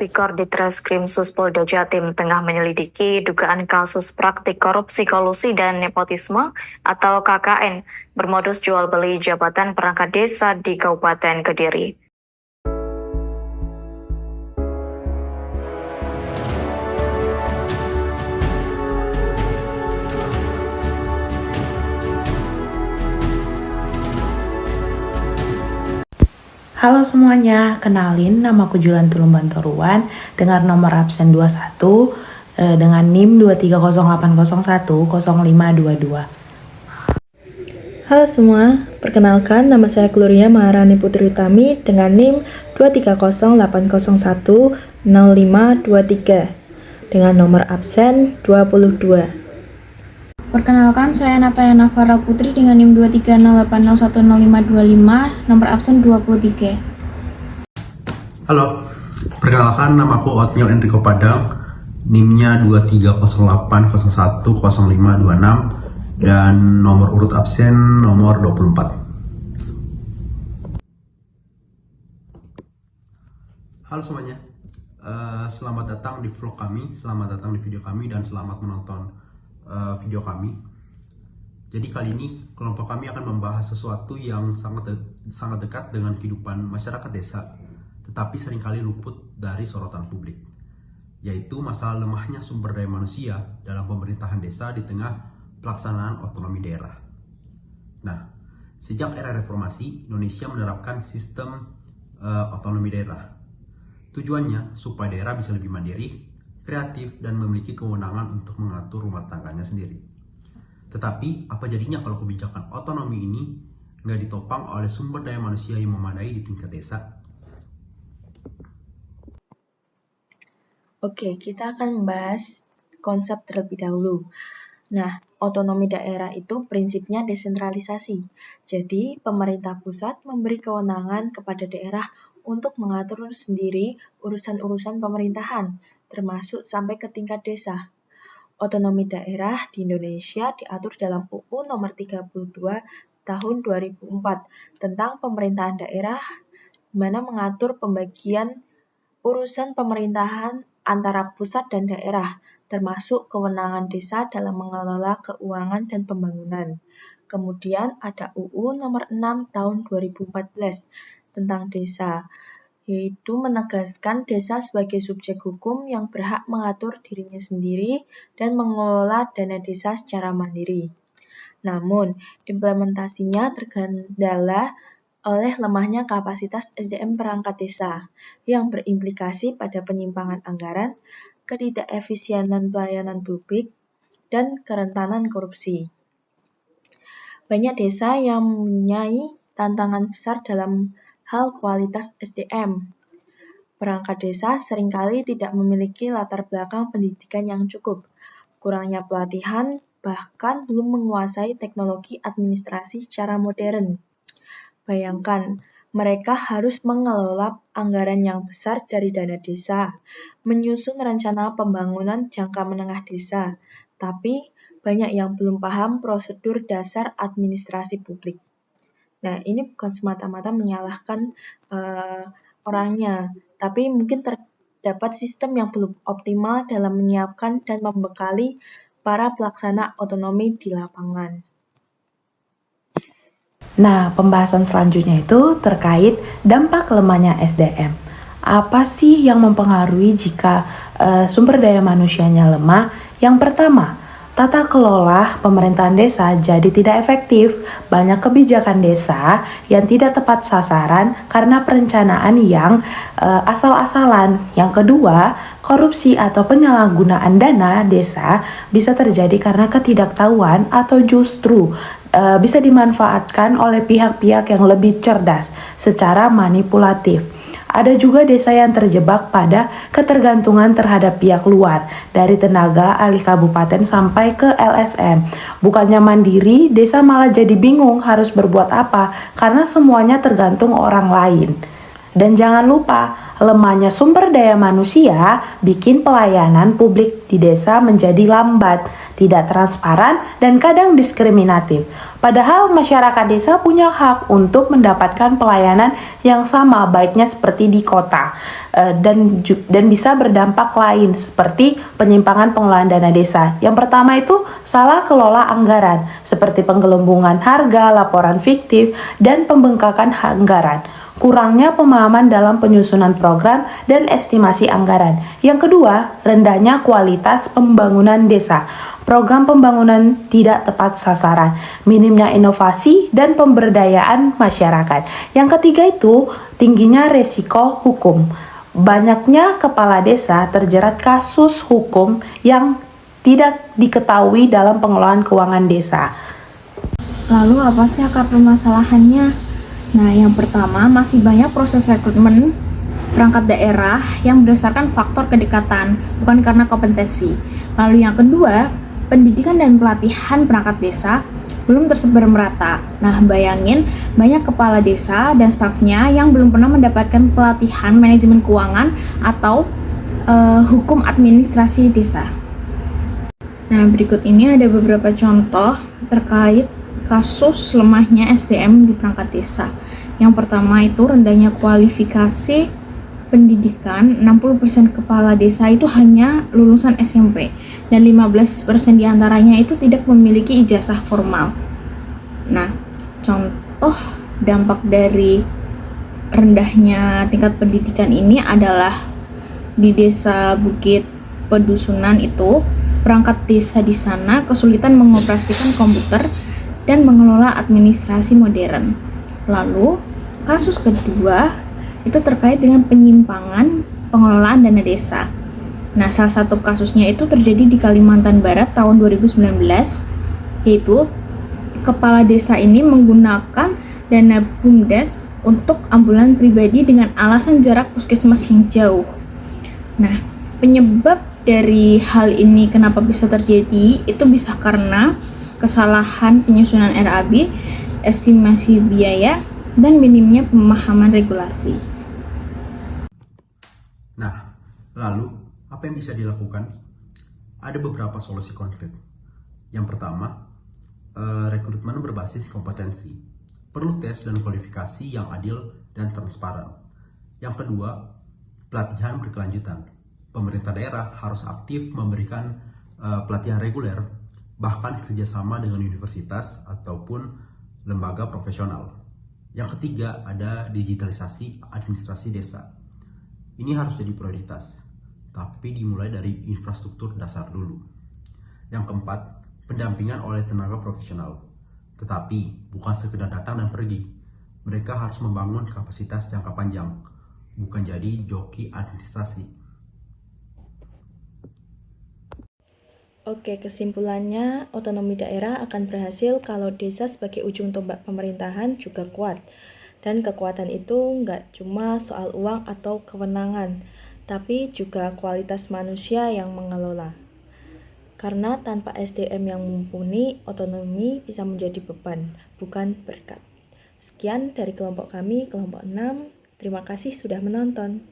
Tipikor Ditreskrim Suspolda Jatim tengah menyelidiki dugaan kasus praktik korupsi kolusi dan nepotisme atau KKN bermodus jual beli jabatan perangkat desa di Kabupaten Kediri. Halo semuanya, kenalin namaku Julan Tulumban Toruan dengan nomor absen 21 dengan NIM 230801052. Halo semua, perkenalkan nama saya Gloria Maharani Putri Utami dengan NIM 23080100523 dengan nomor absen 22. Perkenalkan, saya Natayana Farah Putri dengan NIM 23080100525, nomor absen 23. Halo, perkenalkan namaku Otniel Enrico Padang, NIM-nya 23080100526 dan nomor urut absen nomor 24. Halo semuanya, selamat datang di vlog kami, selamat datang di video kami, dan selamat menonton video kami. Jadi kali ini kelompok kami akan membahas sesuatu yang sangat dekat dengan kehidupan masyarakat desa, tetapi seringkali luput dari sorotan publik, yaitu masalah lemahnya sumber daya manusia dalam pemerintahan desa di tengah pelaksanaan otonomi daerah. Nah, sejak era reformasi, Indonesia menerapkan sistem otonomi daerah. Tujuannya supaya daerah bisa lebih mandiri, kreatif, dan memiliki kewenangan untuk mengatur rumah tangganya sendiri. Tetapi, apa jadinya kalau kebijakan otonomi ini nggak ditopang oleh sumber daya manusia yang memadai di tingkat desa? Oke, kita akan membahas konsep terlebih dahulu. Nah, otonomi daerah itu prinsipnya desentralisasi. Jadi, pemerintah pusat memberi kewenangan kepada daerah untuk mengatur sendiri urusan-urusan pemerintahan, termasuk sampai ke tingkat desa. Otonomi daerah di Indonesia diatur dalam UU Nomor 32 Tahun 2004 tentang pemerintahan daerah, di mana mengatur pembagian urusan pemerintahan antara pusat dan daerah, termasuk kewenangan desa dalam mengelola keuangan dan pembangunan. Kemudian ada UU Nomor 6 Tahun 2014 tentang desa, yaitu menegaskan desa sebagai subjek hukum yang berhak mengatur dirinya sendiri dan mengelola dana desa secara mandiri. Namun, implementasinya terkendala oleh lemahnya kapasitas SDM perangkat desa yang berimplikasi pada penyimpangan anggaran, ketidakefisienan pelayanan publik, dan kerentanan korupsi. Banyak desa yang mempunyai tantangan besar dalam hal kualitas SDM. Perangkat desa seringkali tidak memiliki latar belakang pendidikan yang cukup, kurangnya pelatihan, bahkan belum menguasai teknologi administrasi secara modern. Bayangkan, mereka harus mengelola anggaran yang besar dari dana desa, menyusun rencana pembangunan jangka menengah desa, tapi banyak yang belum paham prosedur dasar administrasi publik. Nah, ini bukan semata-mata menyalahkan orangnya, tapi mungkin terdapat sistem yang belum optimal dalam menyiapkan dan membekali para pelaksana otonomi di lapangan. Nah, pembahasan selanjutnya itu terkait dampak lemahnya SDM. Apa sih yang mempengaruhi jika sumber daya manusianya lemah? Yang pertama, tata kelola pemerintahan desa jadi tidak efektif. Banyak kebijakan desa yang tidak tepat sasaran karena perencanaan yang asal-asalan. Yang kedua, korupsi atau penyalahgunaan dana desa bisa terjadi karena ketidaktahuan atau justru bisa dimanfaatkan oleh pihak-pihak yang lebih cerdas secara manipulatif. Ada juga desa yang terjebak pada ketergantungan terhadap pihak luar, dari tenaga ahli kabupaten sampai ke LSM. Bukannya mandiri, desa malah jadi bingung harus berbuat apa, karena semuanya tergantung orang lain. Dan jangan lupa, Lemahnya sumber daya manusia bikin pelayanan publik di desa menjadi lambat, tidak transparan, dan kadang diskriminatif. Padahal masyarakat desa punya hak untuk mendapatkan pelayanan yang sama baiknya seperti di kota, dan bisa berdampak lain seperti penyimpangan pengelolaan dana desa. Yang pertama itu salah kelola anggaran seperti penggelembungan harga, laporan fiktif, dan pembengkakan anggaran. Kurangnya pemahaman dalam penyusunan program dan estimasi anggaran. Yang kedua, rendahnya kualitas pembangunan desa. Program pembangunan tidak tepat sasaran, minimnya inovasi dan pemberdayaan masyarakat. Yang ketiga itu, tingginya resiko hukum. Banyaknya kepala desa terjerat kasus hukum yang tidak diketahui dalam pengelolaan keuangan desa. Lalu apa sih akar permasalahannya? Nah, yang pertama masih banyak proses rekrutmen perangkat daerah yang berdasarkan faktor kedekatan, bukan karena kompetensi. Lalu yang kedua, pendidikan dan pelatihan perangkat desa belum tersebar merata. Nah, bayangin banyak kepala desa dan stafnya yang belum pernah mendapatkan pelatihan manajemen keuangan atau hukum administrasi desa. Nah, berikut ini ada beberapa contoh terkait kasus lemahnya SDM di perangkat desa. Yang pertama itu rendahnya kualifikasi pendidikan. 60% kepala desa itu hanya lulusan SMP dan 15% diantaranya itu tidak memiliki ijazah formal. Nah, contoh dampak dari rendahnya tingkat pendidikan ini adalah di desa Bukit Pedusunan itu perangkat desa di sana kesulitan mengoperasikan komputer dan mengelola administrasi modern. Lalu, kasus kedua itu terkait dengan penyimpangan pengelolaan dana desa. Nah, salah satu kasusnya itu terjadi di Kalimantan Barat tahun 2019, yaitu kepala desa ini menggunakan dana BUMDes untuk ambulan pribadi dengan alasan jarak puskesmas yang jauh. Nah, penyebab dari hal ini kenapa bisa terjadi itu bisa karena kesalahan penyusunan RAB, estimasi biaya, dan minimnya pemahaman regulasi. Nah, lalu apa yang bisa dilakukan? Ada beberapa solusi konkret. Yang pertama, rekrutmen berbasis kompetensi. Perlu tes dan kualifikasi yang adil dan transparan. Yang kedua, pelatihan berkelanjutan. Pemerintah daerah harus aktif memberikan pelatihan reguler, bahkan kerjasama dengan universitas ataupun lembaga profesional. Yang ketiga, ada digitalisasi administrasi desa. Ini harus jadi prioritas, tapi dimulai dari infrastruktur dasar dulu. Yang keempat, pendampingan oleh tenaga profesional. Tetapi bukan sekedar datang dan pergi. Mereka harus membangun kapasitas jangka panjang, bukan jadi joki administrasi. Oke, kesimpulannya otonomi daerah akan berhasil kalau desa sebagai ujung tombak pemerintahan juga kuat. Dan kekuatan itu nggak cuma soal uang atau kewenangan, tapi juga kualitas manusia yang mengelola. Karena tanpa SDM yang mumpuni, otonomi bisa menjadi beban, bukan berkat. Sekian dari kelompok kami, kelompok 6. Terima kasih sudah menonton.